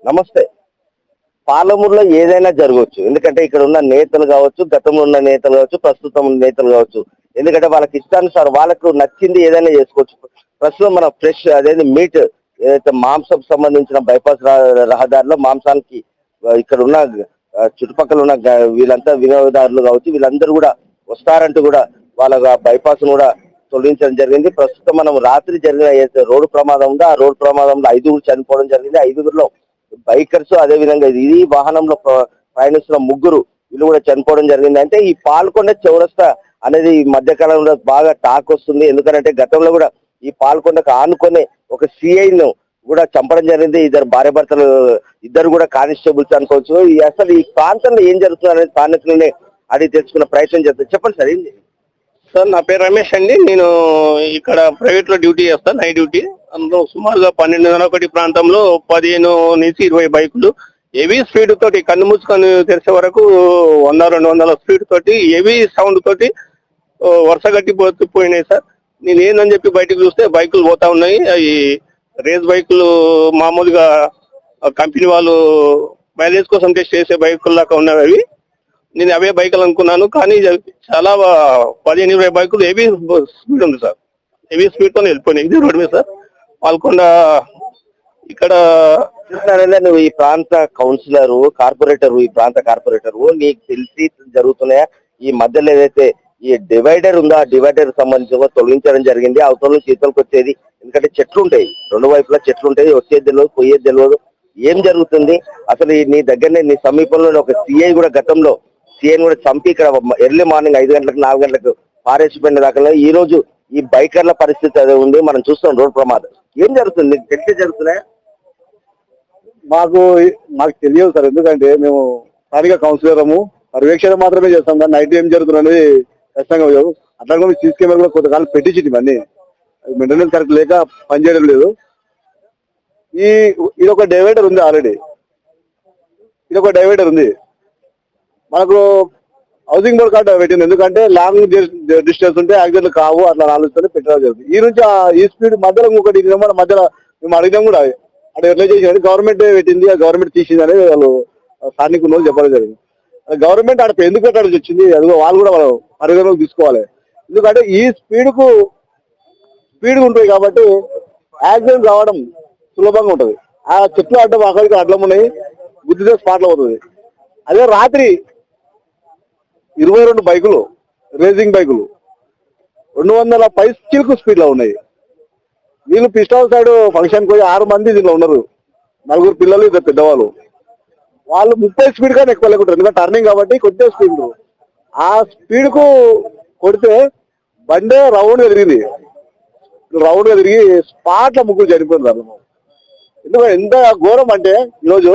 నమస్తే. పాలమూరులో ఏదైనా జరగవచ్చు. ఎందుకంటే ఇక్కడ ఉన్న నేతలు కావచ్చు, గతంలో ఉన్న నేతలు కావచ్చు, ప్రస్తుతం ఉన్న నేతలు కావచ్చు. ఎందుకంటే వాళ్ళకి ఇష్టానుసారం వాళ్ళకు నచ్చింది ఏదైనా చేసుకోవచ్చు. ప్రస్తుతం మన ఫ్రెష్ అదేది మీట్ ఏదైతే మాంసం సంబంధించిన బైపాస్ రహదారిలో మాంసానికి ఇక్కడ ఉన్న చుట్టుపక్కల ఉన్న వీళ్ళంతా వినియోగదారులు కావచ్చు, వీళ్ళందరూ కూడా వస్తారంటూ కూడా వాళ్ళ బైపాస్ కూడా తొలగించడం జరిగింది. ప్రస్తుతం మనం రాత్రి జరిగిన ఏదైతే రోడ్డు ప్రమాదం ఉందో ఆ రోడ్డు ప్రమాదంలో 5గురు చనిపోవడం జరిగింది. 5గురిలో బైకర్స్ అదే విధంగా ఈ వాహనంలో ప్రయాణిస్తున్న 3 వీళ్ళు కూడా చనిపోవడం జరిగింది. అంటే ఈ పాల్కొండ చౌరస్తా అనేది ఈ మధ్య కాలంలో బాగా టాక్ వస్తుంది. ఎందుకంటే గతంలో కూడా ఈ పాల్కొండకు ఆనుకొని ఒక సిఐను కూడా చంపడం జరిగింది. భార్య భర్తలు ఇద్దరు కూడా కానిస్టేబుల్స్ అనుకోవచ్చు. అసలు ఈ ప్రాంతంలో ఏం జరుగుతుంది అనేది స్థానికులనే అడిగి తెలుసుకున్న ప్రయత్నం చేస్తారు. చెప్పండి సార్ ఏంది? సార్ నా పేరు రమేష్ అండి. నేను ఇక్కడ ప్రైవేట్ లో డ్యూటీ చేస్తాను, నైట్ డ్యూటీ. అందులో సుమారుగా 12:01 ప్రాంతంలో 15 నుంచి 20 బైకులు హెవీ స్పీడ్ తోటి కన్ను మూసుకొని తెరిచే వరకు 100-200 స్పీడ్ తోటి హెవీ సౌండ్ తోటి వరుస గట్టి పోయినాయి సార్. నేను ఏందని చెప్పి బయటకు చూస్తే బైకులు పోతా ఉన్నాయి. అవి రేస్ బైకులు, మామూలుగా కంపెనీ వాళ్ళు మైలేజ్ కోసం టెస్ట్ చేసే బైకులు లాగా ఉన్నవి అవి. నేను అవే బైకులు అనుకున్నాను, కానీ చాలా 15-20 బైకులు హెవీ స్పీడ్ ఉంది సార్. హెవీ స్పీడ్ తో వెళ్ళిపోయినాయి. ఇది రోడ్ మీద సార్, పాల్కొండ. ఇక్కడ నువ్వు ఈ ప్రాంత కౌన్సిలరు, కార్పొరేటర్, ఈ ప్రాంత కార్పొరేటర్, నీకు తెలిసి జరుగుతున్నాయా? ఈ మధ్యలో ఏదైతే ఈ డివైడర్ ఉందో ఆ డివైడర్ సంబంధించి తొలగించడం జరిగింది. అవతల నుంచి ఇతరులకు వచ్చేది, ఎందుకంటే చెట్లు ఉంటాయి, 2 వైపులా చెట్లు ఉంటాయి, వచ్చేది తెలియదు, పోయేది తెలియదు. ఏం జరుగుతుంది అసలు? నీ దగ్గరనే నీ సమీపంలో ఒక సిఐ కూడా గతంలో సిఐని కూడా చంపి ఇక్కడ ఎర్లీ మార్నింగ్ 5 గంటలకు 4 గంటలకు పారేసిపోయిన దాకా ఈ రోజు ఈ బైకర్ల పరిస్థితి అదే ఉంది. మనం చూస్తాం రోడ్ ప్రమాదం. ఏం జరుగుతుంది? తెలిసే జరుగుతున్నాయా? మాకు తెలియదు సార్. ఎందుకంటే మేము స్థానిక కౌన్సిలర్ము, పర్యవేక్షణ మాత్రమే చేస్తాం. కానీ నైట్ ఏం జరుగుతున్నది ఖచ్చితంగా లేదు. అట్లా కూడా సీసీ కెమెరా కూడా కొంతకాలం పెట్టించింది, ఇవన్నీ మెయింటెనెన్స్ కరెక్ట్ లేక పనిచేయడం లేదు. ఇది ఒక డివైడర్ ఉంది, ఆల్రెడీ ఇది ఒక డివైడర్ ఉంది. మనకు హౌసింగ్ బోర్డ్ కార్డు పెట్టింది. ఎందుకంటే లాంగ్ డిస్టెన్స్ ఉంటే యాక్సిడెంట్లు కావు, అట్లా ఆలోచన పెట్టడం జరుగుతుంది. ఈ నుంచి ఈ స్పీడ్ మధ్యలో ఇంకొకటి మధ్యలో మేము అడిగినాం కూడా, అక్కడ ఎట్లా చేసి గవర్నమెంట్ పెట్టింది, ఆ గవర్నమెంట్ తీసింది అనేది వాళ్ళు స్థానిక రోజు చెప్పడం జరిగింది. గవర్నమెంట్ అక్కడ ఎందుకు పెట్టాల్సి వచ్చింది, అది వాళ్ళు కూడా వాళ్ళు పరిగణలోకి తీసుకోవాలి. ఎందుకంటే ఈ స్పీడ్ ఉంటాయి కాబట్టి యాక్సిడెంట్ రావడం సులభంగా ఉంటుంది. ఆ చెట్లు అడ్డం అక్కడికి అడ్డం ఉన్నాయి, గుద్దితే స్పాట్లో అవుతుంది. అదే రాత్రి 22 బైకులు, రేసింగ్ బైకులు 200 పైచిలకు స్పీడ్ లో ఉన్నాయి. వీళ్ళు పిస్టల్ సైడ్ ఫంక్షన్ పోయి 6 మంది దీనిలో ఉన్నారు, 4 పిల్లలు, 2 పెద్దవాళ్ళు. వాళ్ళు 30 స్పీడ్ కానీ ఎక్కువ లేకుంటారు, ఎందుకంటే టర్నింగ్ కాబట్టి కొద్దిగా స్పీడ్. ఆ స్పీడ్ కు కొడితే బండే రౌండ్ గా తిరిగి స్పాట్ల 3 చనిపోయినారు. ఎందుకంటే ఎంత ఘోరం అంటే ఈరోజు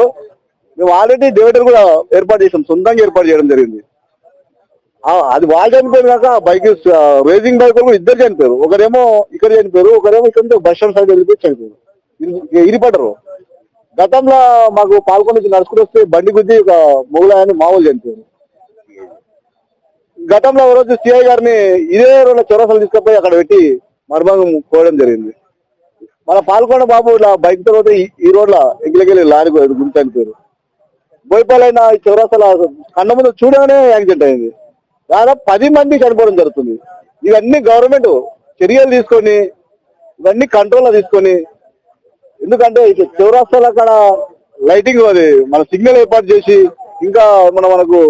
మేము ఆల్రెడీ డివైడర్ కూడా ఏర్పాటు చేసాం, సొంతంగా ఏర్పాటు చేయడం జరిగింది. అది వాళ్ళు చనిపోయారు కాక బైక్ రేసింగ్ బైక్ కూడా 2 చనిపోయారు. ఒకరేమో ఇక్కడ చనిపోయారు, ఒకరేమో ఇక్కడ బస్ స్టాండ్ సైడ్ వెళ్ళిపోయి చనిపోయారు, ఇరిపడ్డరు. గతంలో మాకు పాల్గొని నుంచి నడుచుకుని వస్తే బండి గుద్ది ఒక మొగులాయని మామూలు చనిపోయారు. గతంలో ఒక రోజు సిఐ గారిని ఇదే రోజుల చౌరసాలు తీసుకుపోయి అక్కడ పెట్టి మర్మాంగం పోవడం జరిగింది. మన పాల్గొండ బాబు ఇలా బైక్ తర్వాత ఈ రోడ్ల ఎగిలకెళ్ళి లారీ గుంట చనిపోయారు. బోయపాలైన ఈ చౌరసాల కన్న ముందు చూడగానే యాక్సిడెంట్ అయింది. దాదాపు 10 మంది చనిపోవడం జరుగుతుంది. ఇవన్నీ గవర్నమెంట్ చర్యలు తీసుకొని ఇవన్నీ కంట్రోల్లో తీసుకొని, ఎందుకంటే ఇట్లా చౌరస్తాల అక్కడ లైటింగ్ అది మన సిగ్నల్ ఏర్పాటు చేసి ఇంకా మనకు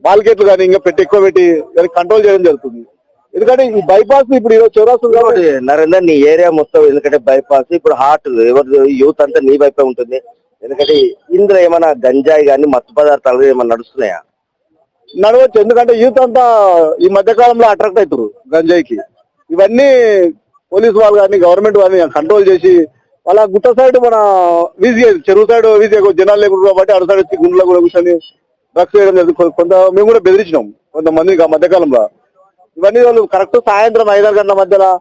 బాల్గేట్లు కానీ ఇంకా ఎక్కువ పెట్టి కంట్రోల్ చేయడం జరుగుతుంది. ఎందుకంటే ఈ బైపాస్ ఇప్పుడు ఈరోజు చౌరస్తా నరేందర్, నీ ఏరియా మొత్తం ఎందుకంటే బైపాస్ ఇప్పుడు హాట్, ఎవరు యూత్ అంతా నీ వైపే ఉంటుంది. ఎందుకంటే ఇందులో ఏమైనా గంజాయి కానీ మత్తు పదార్థాలు ఏమైనా నడుస్తున్నాయా? నడవచ్చు, ఎందుకంటే యూత్ అంతా ఈ మధ్య కాలంలో అట్రాక్ట్ అవుతారు గంజాయికి. ఇవన్నీ పోలీసు వాళ్ళు కానీ గవర్నమెంట్ వాళ్ళని కంట్రోల్ చేసి వాళ్ళ గుట్ట సైడ్ మన వీజీ చెరువు సైడ్ వీజీ జనాలు లేకుండా కాబట్టి అటు సైడ్ వచ్చి గుండెలో కూడా కూర్చొని డ్రగ్స్ చేయడం జరుగుతుంది. మేము కూడా బెదిరించినాం కొంతమంది మధ్యకాలంలో. ఇవన్నీ వాళ్ళు కరెక్ట్ సాయంత్రం 5-6 గంటల మధ్యలో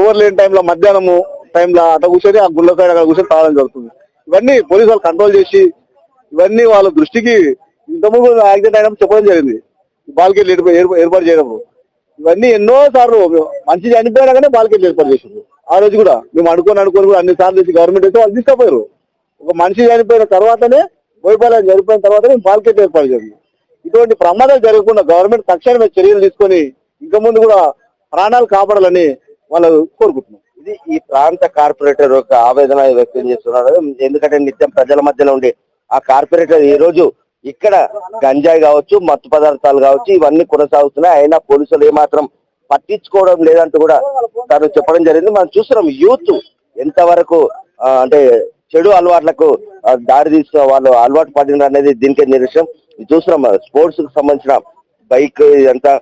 ఎవరు లేని టైంలో మధ్యాహ్నము టైంలో అట్లా కూర్చొని ఆ గుండెల సైడ్ అక్కడ కూర్చొని తాగడం జరుగుతుంది. ఇవన్నీ పోలీసు వాళ్ళు కంట్రోల్ చేసి ఇవన్నీ వాళ్ళ దృష్టికి ఇంతకుముందు యాక్సిడెంట్ అయినప్పుడు చెప్పడం జరిగింది, బాల్కెట్లు ఏర్పాటు చేయడం. ఇవన్నీ ఎన్నో సార్లు మంచి చనిపోయినా కానీ బాల్కెట్లు ఏర్పాటు చేసింది. ఆ రోజు కూడా మేము అనుకొని కూడా అన్ని సార్లు చేసి గవర్నమెంట్ అయితే వాళ్ళు తీసుకుపోయారు. ఒక మనిషి చనిపోయిన తర్వాతనే బోయపాలెం చనిపోయిన తర్వాతనే బాల్కెట్ ఏర్పాటు చేసింది. ఇటువంటి ప్రమాదాలు జరగకుండా గవర్నమెంట్ తక్షణమే చర్యలు తీసుకొని ఇంకా ముందు కూడా ప్రాణాలు కాపాడాలని వాళ్ళు కోరుకుంటున్నాం. ఇది ఈ ప్రాంత కార్పొరేటర్ ఒక ఆవేదన వ్యక్తం చేస్తున్నారు. ఎందుకంటే నిత్యం ప్రజల మధ్యలో ఉండి ఆ కార్పొరేటర్ ఈ రోజు ఇక్కడ గంజాయి కావచ్చు, మత్తు పదార్థాలు కావచ్చు, ఇవన్నీ కొనసాగుతున్నాయి. అయినా పోలీసులు ఏమాత్రం పట్టించుకోవడం లేదంటూ కూడా తను చెప్పడం జరిగింది. మనం చూస్తున్నాం యూత్ ఎంతవరకు అంటే చెడు అలవాట్లకు దారి తీస్తున్న వాళ్ళు అలవాటు పడిన అనేది దీనికే నిరసనం. చూస్తున్నాం స్పోర్ట్స్ కు సంబంధించిన బైక్ ఇదంతా,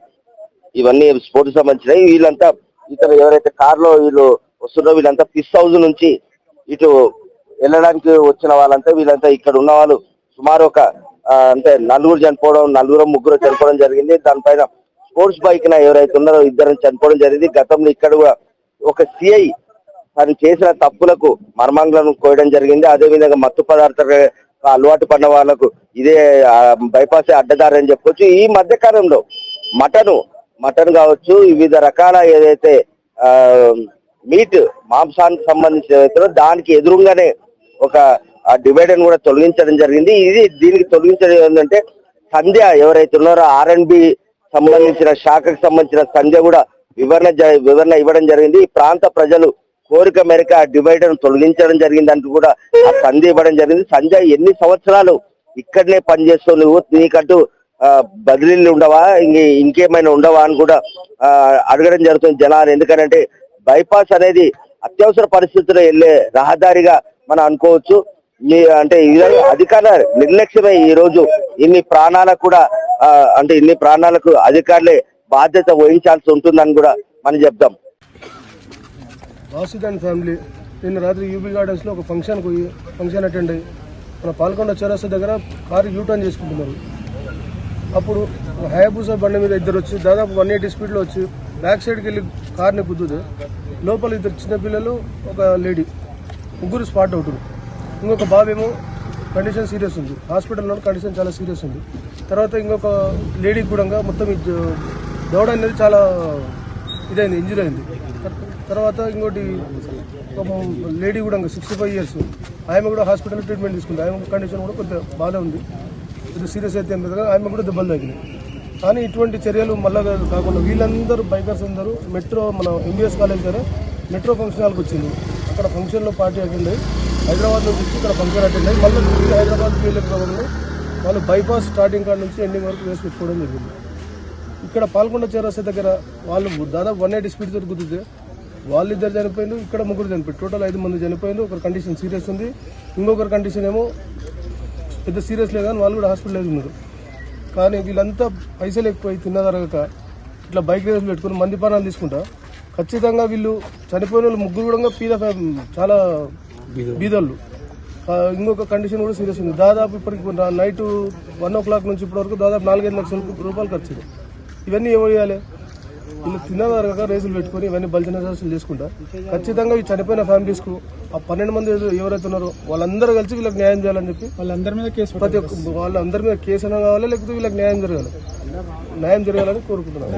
ఇవన్నీ స్పోర్ట్స్ సంబంధించినవి. వీళ్ళంతా ఇతర ఎవరైతే కార్లో వీళ్ళు వస్తున్నారో వీళ్ళంతా ఫిష్ హౌస్ నుంచి ఇటు వెళ్ళడానికి వచ్చిన వాళ్ళంతా వీళ్ళంతా ఇక్కడ ఉన్న వాళ్ళు సుమారు ఒక అంటే నలుగురు ముగ్గురు చనిపోవడం జరిగింది. దానిపైన స్పోర్ట్స్ బైక్ ఎవరైతే ఉన్నారో ఇద్దరు చనిపోవడం జరిగింది. గతంలో ఇక్కడ కూడా ఒక సిఐ తను చేసిన తప్పులకు మర్మాంగులను కోయడం జరిగింది. అదేవిధంగా మత్తు పదార్థాలు అలవాటు పడిన వాళ్ళకు ఇదే బైపాస్ అడ్డదారి అని చెప్పుకోవచ్చు. ఈ మధ్య కాలంలో మటన్ కావచ్చు, వివిధ రకాల ఏదైతే మీట్ మాంసానికి సంబంధించిన ఏదైతే దానికి ఎదురుగానే ఒక డివైడర్ కూడా తొలగించడం జరిగింది. దీనికి తొలగించడం ఏంటంటే సంధ్య ఎవరైతే ఉన్నారో R&B సంబంధించిన శాఖకు సంబంధించిన సంధ్య కూడా వివరణ ఇవ్వడం జరిగింది. ఈ ప్రాంత ప్రజలు కోరిక మేరకు ఆ డివైడర్ తొలగించడం జరిగింది అంటూ కూడా ఆ సంధ్య ఇవ్వడం జరిగింది. సంధ్య ఎన్ని సంవత్సరాలు ఇక్కడనే పనిచేస్తూ నువ్వు నీకంటూ బదిలీలు ఉండవా, ఇంకేమైనా ఉండవా అని కూడా అడగడం జరుగుతుంది జనాలు. ఎందుకంటే బైపాస్ అనేది అత్యవసర పరిస్థితుల్లో వెళ్ళే రహదారిగా మనం అనుకోవచ్చు. అంటే అధికారుల నిర్లక్ష్యమే ఈ రోజు ఇన్ని ప్రాణాలకు అధికారులే బాధ్యత వహించాల్సి ఉంటుందని కూడా మనం చెప్తాం. వాసుద్ అండ్ ఫ్యామిలీ నిన్న రాత్రి యూబీ గార్డెన్స్ లో ఒక ఫంక్షన్ అటెండ్ అయ్యి మన పాల్కొండ చౌరస్తా దగ్గర కారు యూటర్న్ చేసుకుంటున్నారు. అప్పుడు హయాబుసా బండి మీద ఇద్దరు వచ్చి దాదాపు 180 స్పీడ్లో వచ్చి బ్యాక్ సైడ్కి వెళ్ళి కార్ని గుద్దుతే లోపల ఇద్దరు చిన్నపిల్లలు, ఒక లేడీ, ముగ్గురు స్పాట్ అవుట్. ఇంకొక బాబేమో కండిషన్ సీరియస్ ఉంది, హాస్పిటల్లో కండిషన్ చాలా సీరియస్ ఉంది. తర్వాత ఇంకొక లేడీకి కూడా మొత్తం దవడ అనేది చాలా ఇదైంది, ఇంజరీ అయింది. తర్వాత ఇంకోటి ఒక లేడీ కూడా 65 ఇయర్స్, ఆమె కూడా హాస్పిటల్లో ట్రీట్మెంట్ తీసుకుంది. ఆమె కండిషన్ కూడా కొంత బాధ ఉంది, ఇది సీరియస్ అయితే ఆమె కూడా దెబ్బలు తగినాయి. కానీ ఇటువంటి చర్యలు మళ్ళా కాకుండా వీళ్ళందరూ బైకర్స్ అందరూ మన MBS కాలేజ్ దగ్గర మెట్రో ఫంక్షన్ హాల్కి వచ్చింది. అక్కడ ఫంక్షన్లో పార్టీ అటెండ్ అయ్యి హైదరాబాద్ నుంచి వచ్చి ఇక్కడ ఫంక్షన్ అటెండ్ అయ్యి మళ్ళీ హైదరాబాద్కి వెళ్ళే క్రమంలో వాళ్ళు బైపాస్ స్టార్టింగ్ కాడ నుంచి ఎండింగ్ వరకు వేసి పెట్టుకోవడం జరిగింది. ఇక్కడ పాల్కొండ చౌరస్తా దగ్గర వాళ్ళు దాదాపు 180 స్పీడ్ తోటి కుదిరితే వాళ్ళిద్దరు చనిపోయింది, ఇక్కడ ముగ్గురు చనిపోయింది. టోటల్ 5 మంది చనిపోయింది. ఒకరి కండిషన్ సీరియస్ ఉంది, ఇంకొకరి కండిషన్ ఏమో పెద్ద సీరియస్ లేదు, కానీ వాళ్ళు కూడా హాస్పిటల్ ఉన్నారు. కానీ వీళ్ళంతా పైసలు ఎక్కువ తిన్నదరగక ఇట్లా బైక్ రేసులు పెట్టుకుని మందిపానాలు తీసుకుంటా ఖచ్చితంగా వీళ్ళు చనిపోయిన వాళ్ళు ముగ్గురు కూడా చాలా బీదోళ్ళు. ఇంకొక కండిషన్ కూడా సీరియస్ ఉంది. దాదాపు ఇప్పటికి నైట్ 1 o'clock నుంచి ఇప్పటి వరకు దాదాపు 4-5 లక్షల రూపాయలు ఖర్చు. ఇవన్నీ ఏమో చేయాలి? వీళ్ళు తిన్నదరగక రేసులు పెట్టుకుని ఇవన్నీ బలిసిన రేసులు చేసుకుంటా ఖచ్చితంగా ఈ చనిపోయిన ఫ్యామిలీస్కు ఆ 12 మంది ఎవరైతే ఉన్నారో వాళ్ళందరూ కలిసి వీళ్ళకి న్యాయం చేయాలని చెప్పి వాళ్ళందరి మీద కేసు అయినా కావాలి, లేకపోతే వీళ్ళకి న్యాయం జరగాలని కోరుకుంటున్నాను.